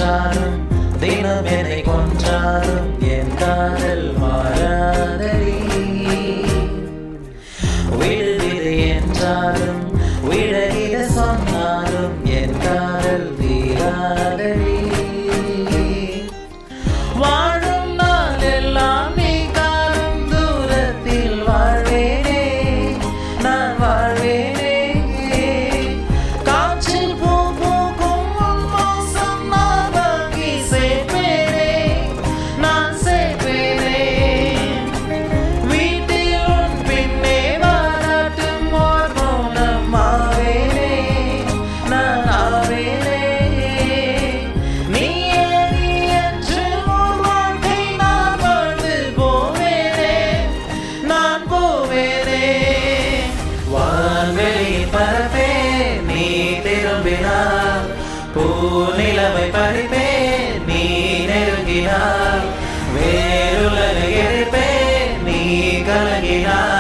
என்றாலும் தினம் என்னை கொன்றாலும் என் காதல் மாறாதடி. விடுவிடு என்றாலும் விடையிட சொன்னாலும் என் காதல் தீராதடி. வாழும் நாள் எல்லாம் நீ காணும் தூரத்தில் வாழ்வேனே நான் வாழ்வேனே. காற்றில் பூ பூக்கும் உன் மோசம் நான் வாங்கி சேர்ப்பேனே நான் சேர்ப்பேனே. வீட்டில் உன் பின்னே வாராட்டும் ஓர் மௌனம் ஆவேனே நான் ஆவேனே. நீ என்று உன் வாழ்க்கை நான் வாழ்ந்து போவேனே நான் போவேனே. வான்வெளியில் பறப்பேன் நீ திரும்பினார், பூநிலவை பறிப்பேன் நீ நெருங்கினார், வேறுலகை எரிப்பேன் நீ கலங்கினார்.